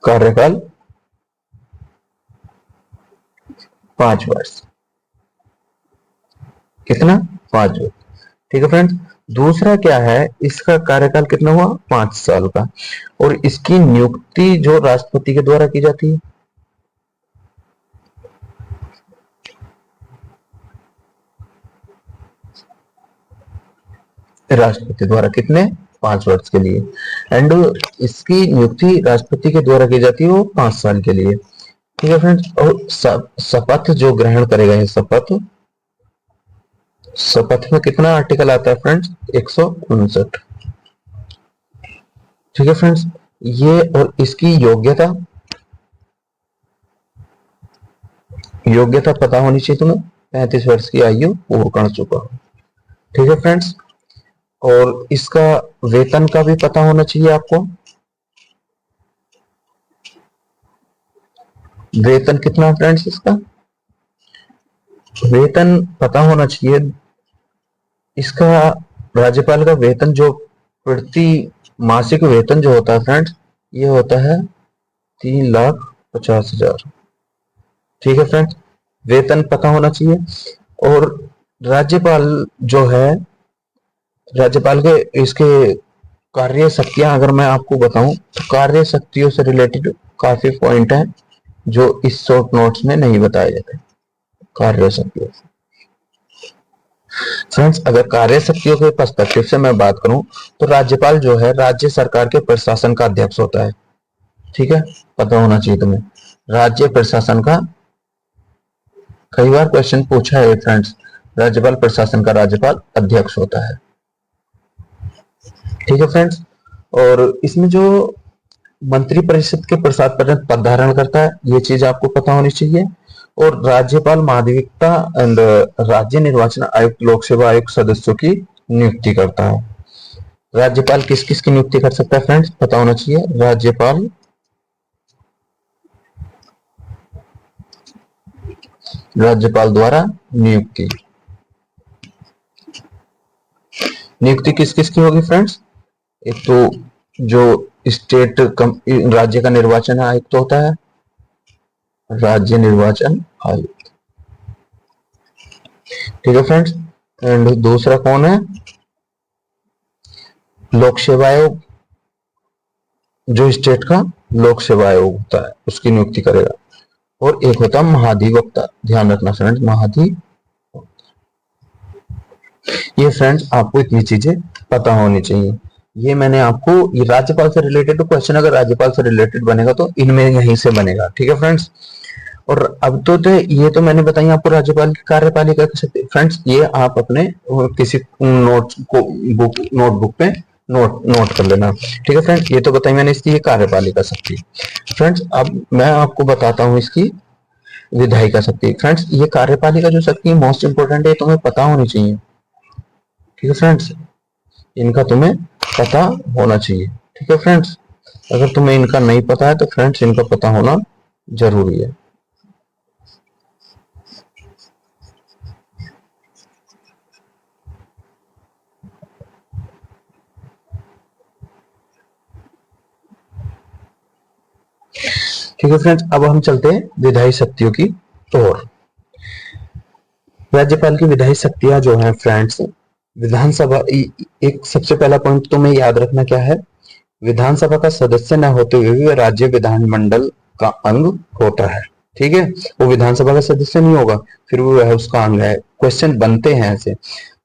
कार्यकाल 5 वर्ष। कितना? 5 वर्ष। ठीक है फ्रेंड्स। दूसरा क्या है, इसका कार्यकाल कितना हुआ? 5 साल का। और इसकी नियुक्ति जो राष्ट्रपति के द्वारा की जाती है। राष्ट्रपति द्वारा कितने? 5 वर्ष के लिए। एंड इसकी नियुक्ति राष्ट्रपति के द्वारा की जाती है वो 5 साल के लिए। ठीक है फ्रेंड्स। और शपथ जो ग्रहण करेगा ये शपथ में कितना आर्टिकल आता है फ्रेंड्स? 159। ठीक है फ्रेंड्स। ये और इसकी योग्यता पता होनी चाहिए तुम्हें। 35 वर्ष की आयु पूर्ण कर चुका हो। ठीक है फ्रेंड्स। और इसका वेतन का भी पता होना चाहिए आपको। वेतन कितना फ्रेंड्स? इसका वेतन पता होना चाहिए। इसका राज्यपाल का वेतन जो प्रति मासिक वेतन जो होता है फ्रेंड्स, ये होता है 3,50,000। ठीक है फ्रेंड्स। वेतन पता होना चाहिए। और राज्यपाल जो है, राज्यपाल के इसके कार्य शक्तियां अगर मैं आपको बताऊं तो कार्य शक्तियों से रिलेटेड काफी पॉइंट हैं जो इस शॉर्ट नोट्स में नहीं बताए जाते। कार्य शक्तियों फ्रेंड्स, अगर कार्य शक्तियों के पर्सपेक्टिव से मैं बात करूं तो राज्यपाल जो है राज्य सरकार के प्रशासन का अध्यक्ष होता है। ठीक है, पता होना चाहिए तुम्हें। राज्य प्रशासन का कई बार क्वेश्चन पूछा है फ्रेंड्स, राज्यपाल प्रशासन का राज्यपाल अध्यक्ष होता है। ठीक है फ्रेंड्स, और इसमें जो मंत्रिपरिषद के प्रसाद पर्यंत पद धारण करता है, ये चीज आपको पता होनी चाहिए। और राज्यपाल महाधिवक्ता एंड राज्य निर्वाचन आयुक्त, लोक सेवा आयोग सदस्यों की नियुक्ति करता है। राज्यपाल किस किस की नियुक्ति कर सकता है फ्रेंड्स, पता होना चाहिए। राज्यपाल द्वारा नियुक्ति किस किस की होगी फ्रेंड्स? एक तो जो स्टेट राज्य का निर्वाचन आयुक्त होता है, राज्य निर्वाचन आयुक्त। ठीक है फ्रेंड्स, एंड दूसरा कौन है? लोक सेवा आयोग, जो स्टेट का लोक सेवा आयोग होता है उसकी नियुक्ति करेगा। और एक होता है महाधिवक्ता, ध्यान रखना फ्रेंड्स, ये फ्रेंड्स आपको इतनी चीजें पता होनी चाहिए। ये मैंने आपको, ये राज्यपाल से रिलेटेड तो क्वेश्चन अगर राज्यपाल से रिलेटेड बनेगा तो इनमें यहीं से बनेगा। ठीक है फ्रेंड्स, और अब तो ये तो मैंने बताई आपको राज्यपाल की कार्यपालिका कर सकते फ्रेंड्स, ये आप अपने किसी नोटबुक पे नोट कर लेना। ठीक है फ्रेंड्स, ये तो बताई मैंने इसकी ये कार्यपालिका शक्ति। फ्रेंड्स अब मैं आपको बताता हूँ इसकी विधायिका शक्ति। फ्रेंड्स ये कार्यपालिका जो शक्ति है मोस्ट इंपोर्टेंट है, तुम्हें पता होनी चाहिए। ठीक है फ्रेंड्स, इनका तुम्हें पता होना चाहिए। ठीक है फ्रेंड्स, अगर तुम्हें इनका नहीं पता है तो फ्रेंड्स इनका पता होना जरूरी है। ठीक है फ्रेंड्स, अब हम चलते हैं विधायी शक्तियों की ओर। राज्यपाल की विधायी शक्तियां जो हैं फ्रेंड्स, विधानसभा, एक सबसे पहला पॉइंट तो मैं याद रखना क्या है, विधानसभा का सदस्य न होते हुए भी वह राज्य विधानमंडल का अंग होता है। ठीक है, वो विधानसभा का सदस्य नहीं होगा फिर वो वह उसका अंग है। क्वेश्चन बनते हैं ऐसे।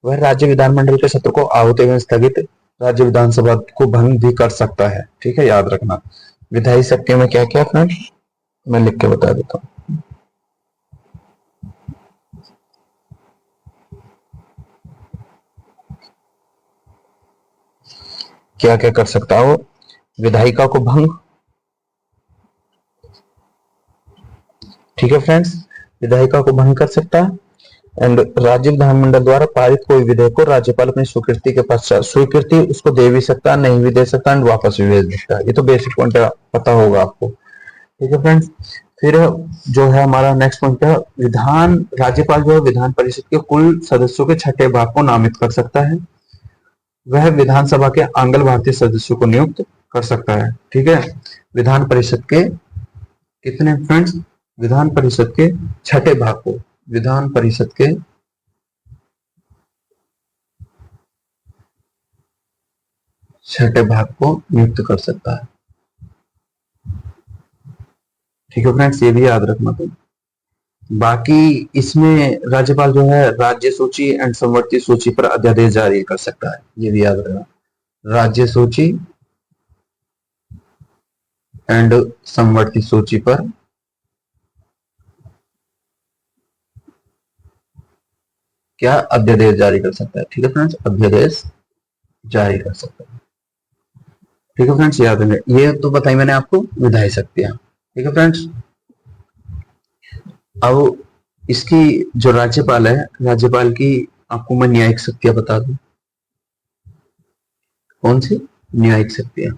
वह राज्य विधानमंडल के सत्र को आहूत एवं स्थगित राज्य विधानसभा को भंग भी कर सकता है। ठीक है, याद रखना विधायी शक्तियों में क्या क्या फ्रेंड, मैं लिख के बता देता हूँ। क्या क्या कर सकता हो, विधायिका को भंग। ठीक है फ्रेंड्स, विधायिका को भंग कर सकता है। एंड राज्य विधानमंडल द्वारा पारित कोई विधेयक को राज्यपाल अपनी स्वीकृति के पश्चात, स्वीकृति उसको दे भी सकता है, नहीं भी दे सकता एंड वापस भी भेज सकता है। ये तो बेसिक पॉइंट पता होगा आपको। ठीक है फ्रेंड्स, फिर जो है हमारा नेक्स्ट पॉइंट है, राज्यपाल जो है विधान परिषद के कुल सदस्यों के छठे भाग को नामित कर सकता है। वह विधानसभा के आंगल भारतीय सदस्यों को नियुक्त कर सकता है। ठीक है, विधान परिषद के कितने फ्रेंड्स, विधान परिषद के छठे भाग को, विधान परिषद के छठे भाग को नियुक्त कर सकता है। ठीक है फ्रेंड्स, ये भी याद रखना तुम। बाकी इसमें राज्यपाल जो है राज्य सूची एंड संवर्ती सूची पर अध्यादेश जारी कर सकता है, ये भी याद रखना। राज्य सूची एंड संवर्ती सूची पर क्या अध्यादेश जारी कर सकता है। ठीक है फ्रेंड्स, अध्यादेश जारी कर सकता है। ठीक है फ्रेंड्स, याद रखना, ये तो बताई मैंने आपको विधायी शक्तियां। ठीक है फ्रेंड्स, अब इसकी जो राज्यपाल है, राज्यपाल की आपको मैं न्यायिक शक्तियां बता दूं। कौन सी न्यायिक शक्तियां?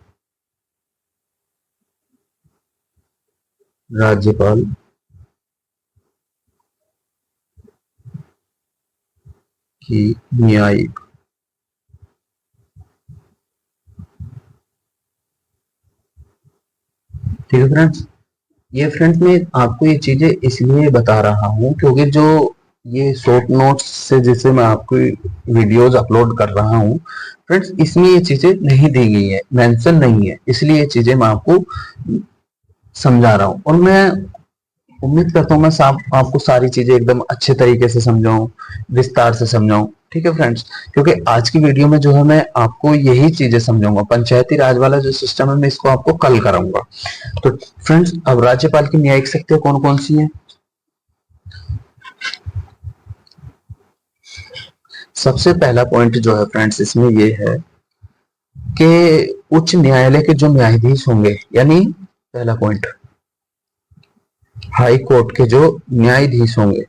राज्यपाल की न्यायिक, ठीक है फ्रेंड्स, ये फ्रेंड्स मैं आपको ये चीजें इसलिए बता रहा हूं क्योंकि जो ये शॉर्ट नोट्स से जिसे मैं आपको वीडियोस अपलोड कर रहा हूं फ्रेंड्स, इसमें ये चीजें नहीं दी गई है, मेंशन नहीं है, इसलिए ये चीजें मैं आपको समझा रहा हूं। और मैं उम्मीद करता हूँ मैं आपको सारी चीजें एकदम अच्छे तरीके से समझाऊं, विस्तार से समझाऊं। ठीक है फ्रेंड्स, क्योंकि आज की वीडियो में जो है मैं आपको यही चीजें समझाऊंगा, पंचायती राज वाला जो सिस्टम है मैं इसको आपको कल कराऊंगा। तो फ्रेंड्स, अब राज्यपाल की न्यायिक शक्तियां कौन कौन सी हैं? सबसे पहला पॉइंट जो है फ्रेंड्स इसमें ये है कि उच्च न्यायालय के जो न्यायाधीश होंगे, यानी पहला पॉइंट हाई कोर्ट के जो न्यायाधीश होंगे,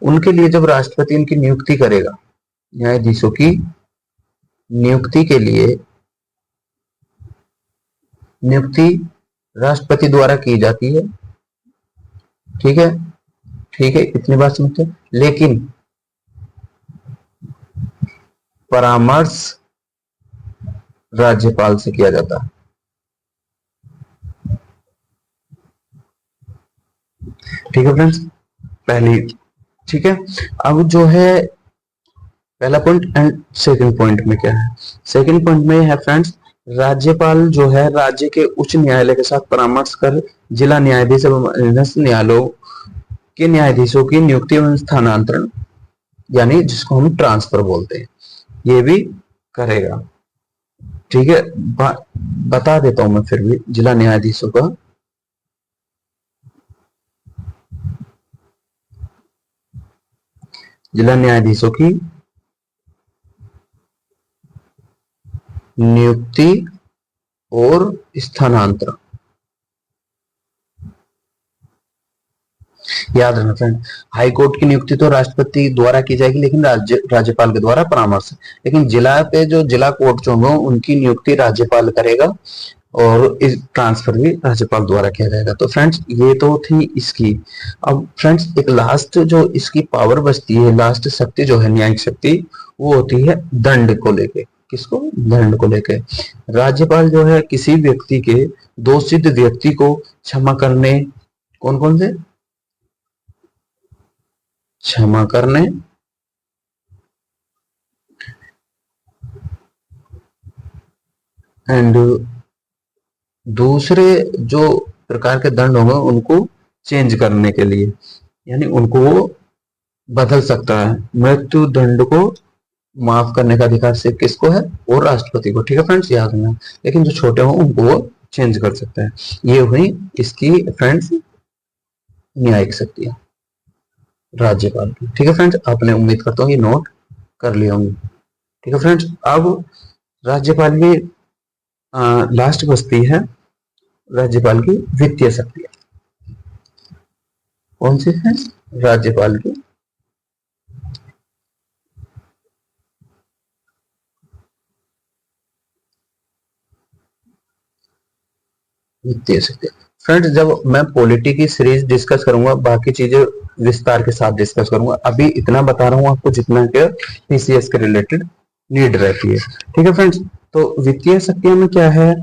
उनके लिए जब राष्ट्रपति उनकी नियुक्ति करेगा, न्यायाधीशों की नियुक्ति के लिए नियुक्ति राष्ट्रपति द्वारा की जाती है। ठीक है, ठीक है, इतनी बात समझते हैं। लेकिन परामर्श राज्यपाल से किया जाता है। ठीक है फ्रेंड्स, पहली, ठीक है। अब जो है पहला पॉइंट एंड सेकंड पॉइंट में क्या है, सेकंड पॉइंट में है फ्रेंड्स, राज्यपाल जो है राज्य के उच्च न्यायालय के साथ परामर्श कर जिला न्यायाधीश एवं अधीनस्थ न्यायालयों के न्यायाधीशों की नियुक्ति एवं स्थानांतरण, यानी जिसको हम ट्रांसफर बोलते हैं, ये भी करेगा। ठीक है, बता देता हूं मैं फिर भी जिला न्यायाधीशों का। जिला न्यायाधीशों की नियुक्ति और स्थानांतरण, याद रखना फ्रेंड, हाई कोर्ट की नियुक्ति तो राष्ट्रपति द्वारा की जाएगी, लेकिन राज्यपाल के द्वारा परामर्श। लेकिन जिला पे जो जिला कोर्ट जो होंगे उनकी नियुक्ति राज्यपाल करेगा और इस ट्रांसफर भी राज्यपाल द्वारा किया जाएगा। तो फ्रेंड्स ये तो थी इसकी। अब फ्रेंड्स एक लास्ट जो इसकी पावर बचती है, लास्ट शक्ति जो है न्यायिक शक्ति, वो होती है दंड को लेके। किसको? दंड को लेके। राज्यपाल जो है किसी व्यक्ति के दोषित व्यक्ति को क्षमा करने, कौन कौन से? क्षमा करने, एंड दूसरे जो प्रकार के दंड होंगे उनको चेंज करने के लिए, यानी उनको वो बदल सकता है। मृत्यु दंड को माफ करने का अधिकार सिर्फ किसको है? और राष्ट्रपति को। ठीक है फ्रेंड्स, याद रखना। लेकिन जो छोटे हों उनको वो चेंज कर सकते हैं। ये हुई इसकी फ्रेंड्स न्यायिक शक्तियां राज्यपाल की। ठीक है फ्रेंड्स, आपने उम्मीद करता हूँ ये नोट कर लिया होंगे। ठीक है फ्रेंड्स, अब राज्यपाल की लास्ट बचती है राज्यपाल की वित्तीय शक्तियां। कौन सी है? राज्यपाल की वित्तीय शक्तियां। फ्रेंड्स, जब मैं पॉलिटी की सीरीज डिस्कस करूंगा, बाकी चीजें विस्तार के साथ डिस्कस करूंगा। अभी इतना बता रहा हूं आपको जितना कि पीसीएस के रिलेटेड नीड रहती है। ठीक है फ्रेंड्स, तो वित्तीय शक्तियां में क्या है?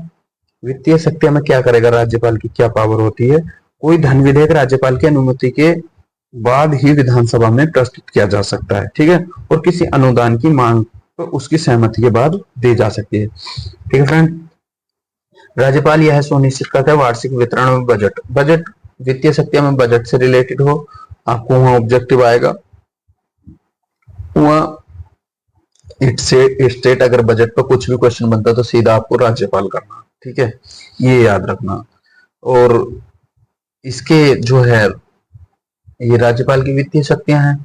वित्तीय शक्तियां में क्या करेगा राज्यपाल की, क्या पावर होती है? कोई धन विधेयक राज्यपाल की अनुमति के बाद ही विधानसभा में प्रस्तुत किया जा सकता है। ठीक है, और किसी अनुदान की मांग तो उसकी सहमति के बाद दी जा सकती है। ठीक है फ्रेंड, राज्यपाल यह सुनिश्चित करता है वार्षिक वितरण में बजट, बजट वित्तीय शक्तियां में बजट से रिलेटेड हो, आपको वहां ऑब्जेक्टिव आएगा, वहां स्टेट अगर बजट पर कुछ भी क्वेश्चन बनता है तो सीधा आपको राज्यपाल करना। ठीक है, ये याद रखना। और इसके जो है ये राज्यपाल की वित्तीय शक्तियां हैं।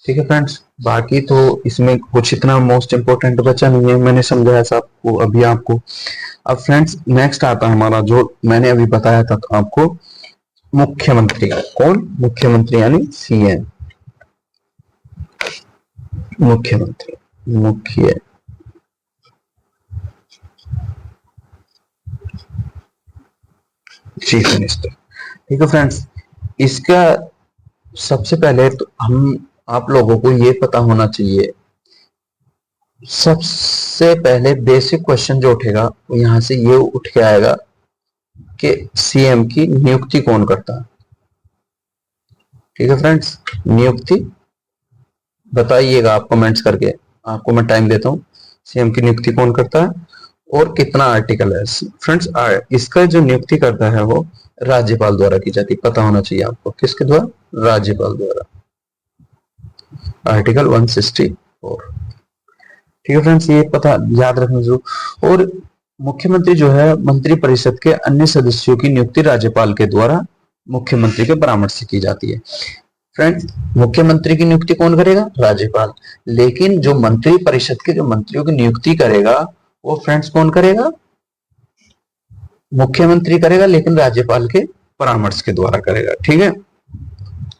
ठीक है फ्रेंड्स, बाकी तो इसमें कुछ इतना मोस्ट इंपोर्टेंट बचा नहीं है, मैंने समझाया सबको अभी आपको। अब फ्रेंड्स नेक्स्ट आता है हमारा, जो मैंने अभी बताया था तो आपको, मुख्यमंत्री। कौन? मुख्यमंत्री यानी सीएम, मुख्यमंत्री, मुख्य चीफ मिनिस्टर। ठीक है फ्रेंड्स, इसका सबसे पहले तो हम आप लोगों को ये पता होना चाहिए, सबसे पहले बेसिक क्वेश्चन जो उठेगा वो यहां से ये उठ के आएगा कि सीएम की नियुक्ति कौन करता है। ठीक है फ्रेंड्स, नियुक्ति बताइएगा आप कमेंट्स करके, आपको मैं टाइम देता हूं। सीएम की नियुक्ति कौन करता है और कितना आर्टिकल है? फ्रेंड्स इसका जो नियुक्ति करता है वो राज्यपाल द्वारा की जाती है, पता होना चाहिए आपको। किसके द्वारा? राज्यपाल द्वारा, आर्टिकल 164। ठीक है फ्रेंड्स, ये पता याद रखना जरूर। और मुख्यमंत्री जो है मंत्री परिषद के अन्य सदस्यों की नियुक्ति राज्यपाल के द्वारा मुख्यमंत्री के परामर्श से की जाती है। फ्रेंड्स, मुख्यमंत्री की नियुक्ति कौन करेगा? राज्यपाल। लेकिन जो मंत्री परिषद के जो मंत्रियों की नियुक्ति करेगा वो फ्रेंड्स कौन करेगा? मुख्यमंत्री करेगा, लेकिन राज्यपाल के परामर्श के द्वारा करेगा। ठीक है,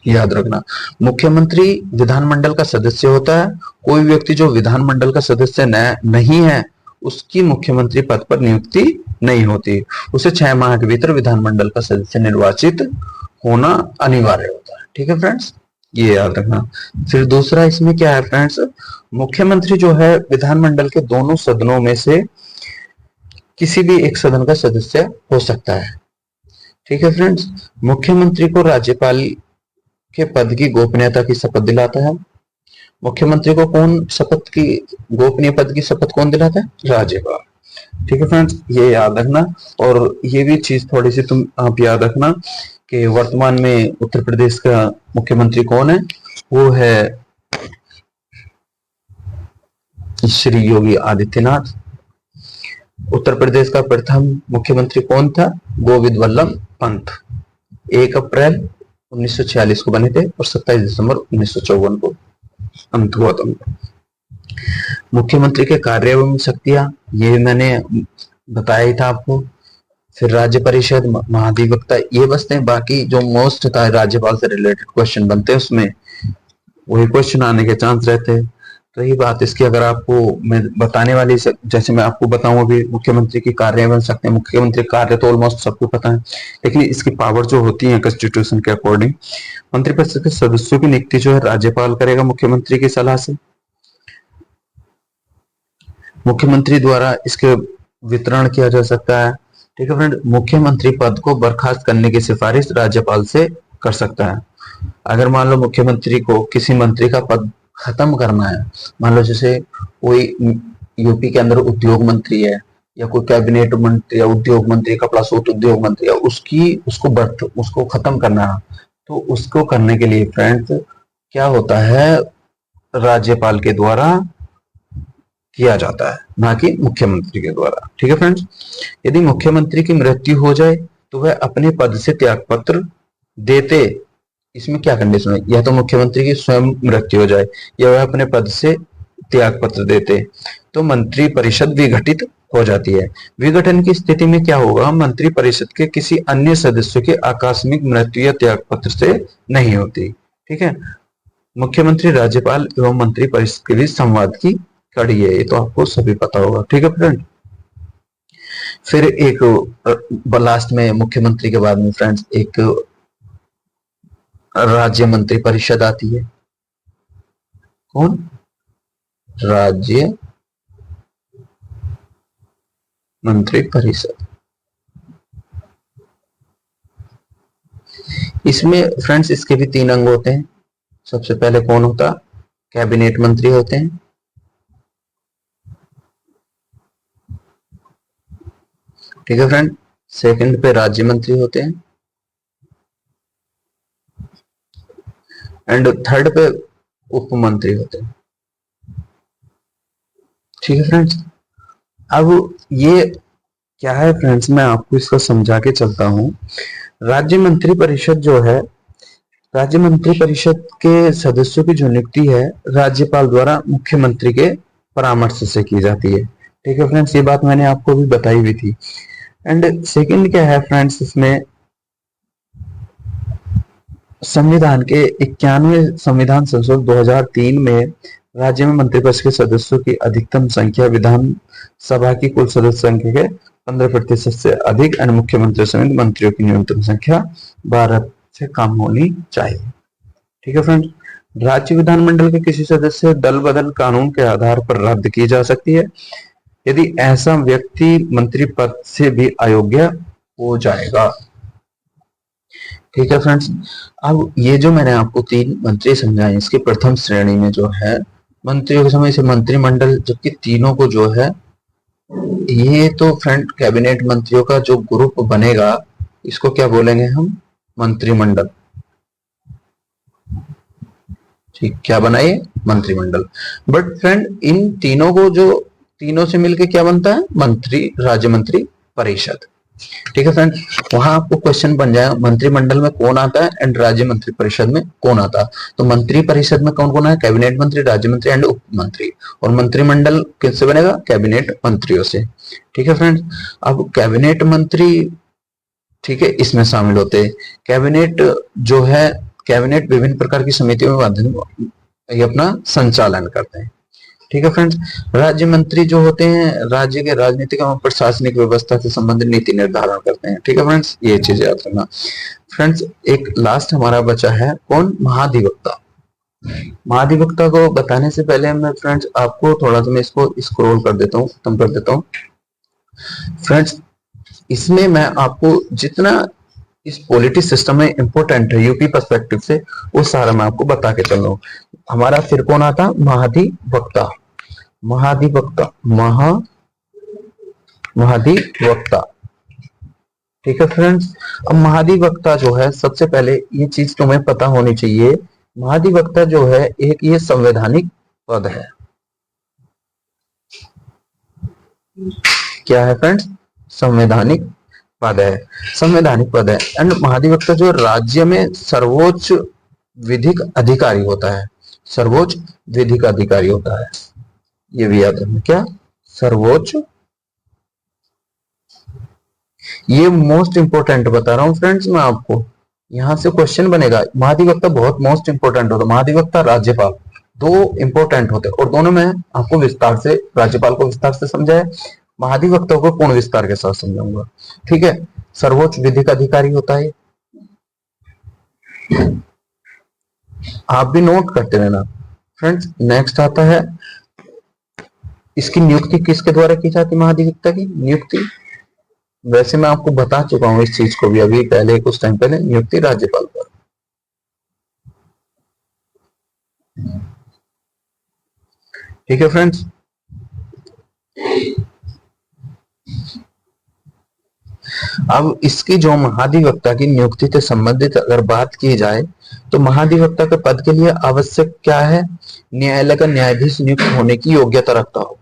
याद रखना। मुख्यमंत्री विधानमंडल का सदस्य होता है। कोई व्यक्ति जो विधानमंडल का सदस्य नहीं है उसकी मुख्यमंत्री पद पर नियुक्ति नहीं होती। उसे 6 माह के भीतर विधानमंडल का सदस्य निर्वाचित होना अनिवार्य होता है। ठीक है फ्रेंड्स, ये याद रखना। फिर दूसरा इसमें क्या है फ्रेंड्स, मुख्यमंत्री जो है विधानमंडल के दोनों सदनों में से किसी भी एक सदन का सदस्य हो सकता है। ठीक है फ्रेंड्स, मुख्यमंत्री को राज्यपाल के पद की गोपनीयता की शपथ दिलाता है। मुख्यमंत्री को कौन शपथ की गोपनीय पद की शपथ कौन दिलाता है? राज्यपाल। ठीक है फ्रेंड्स, ये याद रखना। और ये भी चीज थोड़ी सी तुम आप याद रखना कि वर्तमान में उत्तर प्रदेश का मुख्यमंत्री कौन है? वो है श्री योगी आदित्यनाथ। उत्तर प्रदेश का प्रथम मुख्यमंत्री कौन था? गोविंद वल्लभ पंत। 1 अप्रैल 1946 को बने थे और 27 दिसंबर 1954 को अंत हुआ था। मुख्यमंत्री के कार्य एवं शक्तियां ये मैंने बताया ही था आपको। फिर राज्य परिषद, महाधिवक्ता, ये बसते हैं। बाकी जो मोस्ट था राज्यपाल से रिलेटेड क्वेश्चन बनते हैं उसमें वही क्वेश्चन आने के चांस रहते हैं। रही बात इसकी, अगर आपको मैं बताने वाली जैसे मैं आपको बताऊं अभी मुख्यमंत्री की कार्य बन सकते हैं। मुख्यमंत्री कार्य तो ऑलमोस्ट सबको पता है, लेकिन इसकी पावर जो होती है कॉन्स्टिट्यूशन के अकॉर्डिंग, मंत्रिपरिषद के सदस्यों की नियुक्ति जो है राज्यपाल करेगा मुख्यमंत्री की सलाह से। मुख्यमंत्री द्वारा इसके वितरण किया जा सकता है। ठीक है फ्रेंड, मुख्यमंत्री पद को बर्खास्त करने की सिफारिश राज्यपाल से कर सकता है। अगर मान लो मुख्यमंत्री को किसी मंत्री का पद खत्म करना है, मान लो जैसे कोई यूपी के अंदर उद्योग मंत्री है या कोई कैबिनेट मंत्री या उद्योग मंत्री, कपड़ा सूट उद्योग मंत्री है, उसको खत्म करना है, तो उसको करने के लिए फ्रेंड्स क्या होता है? राज्यपाल के द्वारा किया जाता है, ना कि मुख्यमंत्री के द्वारा। ठीक है फ्रेंड्स, यदि मुख्यमंत्री की मृत्यु हो जाए तो वह अपने पद से त्यागपत्र देते। इसमें क्या कंडीशन है? या तो मुख्यमंत्री की स्वयं मृत्यु हो जाए या वह अपने पद से त्यागपत्र देते तो मंत्री परिषद विघटित हो जाती है। विघटन की स्थिति में क्या होगा? मंत्री परिषद के किसी अन्य सदस्य के आकस्मिक मृत्यु या त्यागपत्र से नहीं होती। ठीक है, मुख्यमंत्री, राज्यपाल एवं मंत्री परिषद के बीच संवाद की कड़ी है, ये तो आपको सभी पता होगा। ठीक है फ्रेंड, फिर एक लास्ट में मुख्यमंत्री के बाद में फ्रेंड्स एक राज्य मंत्री परिषद आती है। कौन? राज्य मंत्री परिषद। इसमें फ्रेंड्स इसके भी 3 अंग होते हैं। सबसे पहले कौन होता? कैबिनेट मंत्री होते हैं। ठीक है फ्रेंड, सेकंड पे राज्य मंत्री होते हैं एंड थर्ड पे उप मंत्री होते हैं। ठीक है फ्रेंड्स, अब ये क्या है फ्रेंड्स, मैं आपको इसको समझा के चलता हूं। राज्य मंत्री परिषद जो है, राज्य मंत्री परिषद के सदस्यों की जो नियुक्ति है राज्यपाल द्वारा मुख्यमंत्री के परामर्श से की जाती है। ठीक है फ्रेंड्स, ये बात मैंने आपको भी बताई हुई थी। एंड सेकंड क्या है फ्रेंड्स, इसमें संविधान के 91वें संविधान संशोधन 2003 में राज्य में मंत्रिपरिषद के सदस्यों की अधिकतम संख्या विधान सभा की कुल सदस्य संख्या के 15% से अधिक एंड मुख्यमंत्री समेत मंत्रियों की न्यूनतम संख्या 12 से कम होनी चाहिए। ठीक है फ्रेंड्स, राज्य विधानमंडल के किसी सदस्य दल बदल कानून के आधार पर रद्द की जा सकती है यदि ऐसा व्यक्ति मंत्री पद से भी अयोग्य हो जाएगा। ठीक है फ्रेंड्स, अब ये जो मैंने आपको 3 मंत्री समझाए, इसके प्रथम श्रेणी में जो है मंत्रियों के समय से मंत्रिमंडल, जबकि तीनों को जो है ये तो फ्रेंड कैबिनेट मंत्रियों का जो ग्रुप बनेगा इसको क्या बोलेंगे हम? मंत्रिमंडल। ठीक, क्या बनाइए? मंत्रिमंडल। बट फ्रेंड इन तीनों को जो तीनों से मिलके क्या बनता है? मंत्री, राज्य मंत्री परिषद। ठीक है फ्रेंड्स, वहां आपको क्वेश्चन बन जाए मंत्रिमंडल में कौन आता है एंड राज्य मंत्री परिषद में कौन आता है। तो मंत्री परिषद में कौन कौन है, कैबिनेट मंत्री, राज्य मंत्री एंड उप मंत्री। और मंत्रिमंडल किससे बनेगा, कैबिनेट मंत्रियों से। ठीक है फ्रेंड्स, अब कैबिनेट मंत्री, ठीक है, इसमें शामिल होते हैं। कैबिनेट जो है, कैबिनेट विभिन्न प्रकार की समितियों में माध्यम ये अपना संचालन करते हैं। ठीक है फ्रेंड्स, राज्य मंत्री जो होते हैं राज्य के राजनीतिक एवं प्रशासनिक व्यवस्था से संबंधित नीति निर्धारण करते हैं। ठीक है फ्रेंड्स, ये चीज याद रखना। फ्रेंड्स, एक लास्ट हमारा बचा है कौन, महाधिवक्ता। महाधिवक्ता को बताने से पहले मैं फ्रेंड्स आपको थोड़ा सा मैं इसको स्क्रॉल कर देता हूँ, खत्म कर देता हूँ। फ्रेंड्स, इसमें मैं आपको जितना इस पॉलिटिक्स सिस्टम में इंपॉर्टेंट है यूपी पर्सपेक्टिव से, वो सारा मैं आपको बता के चल रहा हूँ। हमारा फिर कौन आता, महाधिवक्ता। महाधिवक्ता, महाधिवक्ता। ठीक है फ्रेंड्स, अब महाधिवक्ता जो है, सबसे पहले ये चीज तुम्हें पता होनी चाहिए, महाधिवक्ता जो है एक ये संवैधानिक पद है। क्या है फ्रेंड्स, संवैधानिक पद है, संवैधानिक पद है। एंड महाधिवक्ता जो राज्य में सर्वोच्च विधिक अधिकारी होता है, सर्वोच्च विधिक अधिकारी होता है, ये भी याद रखना। क्या, सर्वोच्च, ये मोस्ट इंपोर्टेंट बता रहा हूं फ्रेंड्स मैं आपको, यहां से क्वेश्चन बनेगा। महाधिवक्ता बहुत मोस्ट इंपोर्टेंट होता है, महाधिवक्ता राज्यपाल, दो इंपोर्टेंट होते हैं, और दोनों में आपको विस्तार से, राज्यपाल को विस्तार से समझाए, महाधिवक्ता को पूर्ण विस्तार के साथ समझाऊंगा। ठीक है, सर्वोच्च विधिक अधिकारी होता है, आप भी नोट करते रहना फ्रेंड्स। नेक्स्ट आता है, इसकी नियुक्ति किसके द्वारा की जाती है, महाधिवक्ता की नियुक्ति, वैसे मैं आपको बता चुका हूं इस चीज को भी अभी पहले, कुछ टाइम पहले, नियुक्ति राज्यपाल पर। ठीक है फ्रेंड्स, अब इसकी जो महाधिवक्ता की नियुक्ति से संबंधित अगर बात की जाए, तो महाधिवक्ता के पद के लिए आवश्यक क्या है, न्यायालय का न्यायाधीश नियुक्त होने की योग्यता रखता हो।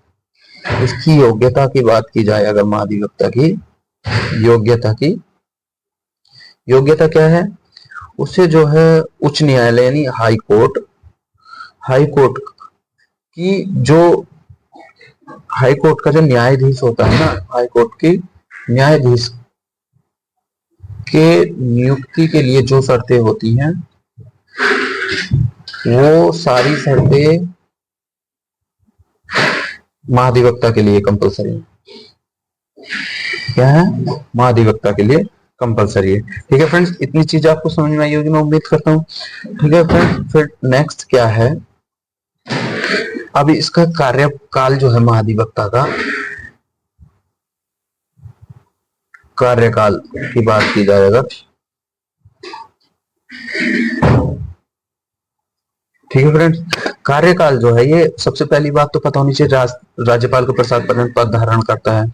इसकी योग्यता की बात की जाए अगर, महाधिवक्ता की योग्यता क्या है, उसे जो है उच्च न्यायालय यानी हाई कोर्ट की जो हाई कोर्ट का जो न्यायाधीश होता है ना, हाई कोर्ट की न्यायाधीश के नियुक्ति के लिए जो शर्तें होती हैं, वो सारी शर्तें महाधिवक्ता के लिए कंपलसरी है। क्या है, महाधिवक्ता के लिए कंपलसरी है। ठीक है फ्रेंड्स, इतनी चीज आपको समझ में आई होगी मैं उम्मीद करता हूँ। ठीक है फ्रेंड्स, फिर नेक्स्ट क्या है, अब इसका कार्यकाल जो है, महाधिवक्ता का कार्यकाल की बात की जाए अगर, ठीक है फ्रेंड्स, कार्यकाल जो है, ये सबसे पहली बात तो पता होनी चाहिए, राज्यपाल को प्रसाद पद धारण करता है,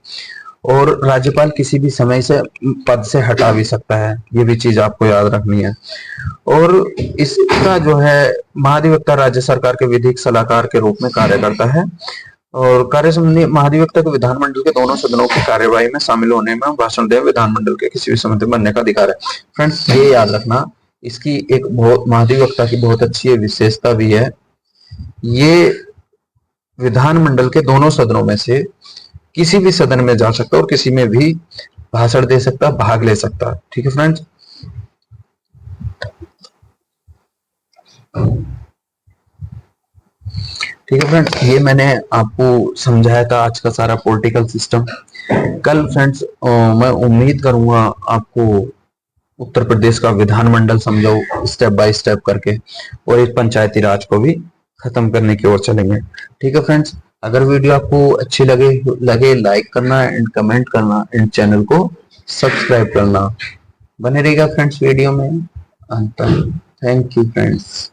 और राज्यपाल किसी भी समय से पद से हटा भी सकता है, ये भी चीज आपको याद रखनी है। और इसका जो है, महाधिवक्ता राज्य सरकार के विधिक सलाहकार के रूप में कार्य करता है, और कार्य संबंधी महाधिवक्ता को विधानमंडल के दोनों सदनों की कार्यवाही में शामिल होने में, भाषण दे, विधानमंडल के किसी भी समिति में बनने का अधिकार है। फ्रेंड्स, ये याद रखना, इसकी एक महाधिवक्ता की बहुत अच्छी विशेषता भी है, ये विधानमंडल के दोनों सदनों में से किसी भी सदन में जा सकता है और किसी में भी भाषण दे सकता, भाग ले सकता। ठीक है फ्रेंड्स, ठीक है फ्रेंड्स, ये मैंने आपको समझाया था आज का सारा पॉलिटिकल सिस्टम। कल फ्रेंड्स मैं उम्मीद करूंगा आपको उत्तर प्रदेश का विधानमंडल समझाओ स्टेप बाय स्टेप करके, और एक पंचायती राज को भी खत्म करने की ओर चलेंगे। ठीक है फ्रेंड्स, अगर वीडियो आपको अच्छी लगे लाइक करना एंड कमेंट करना एंड चैनल को सब्सक्राइब करना, बने रहेगा फ्रेंड्स वीडियो में अंत तक। Thank you friends.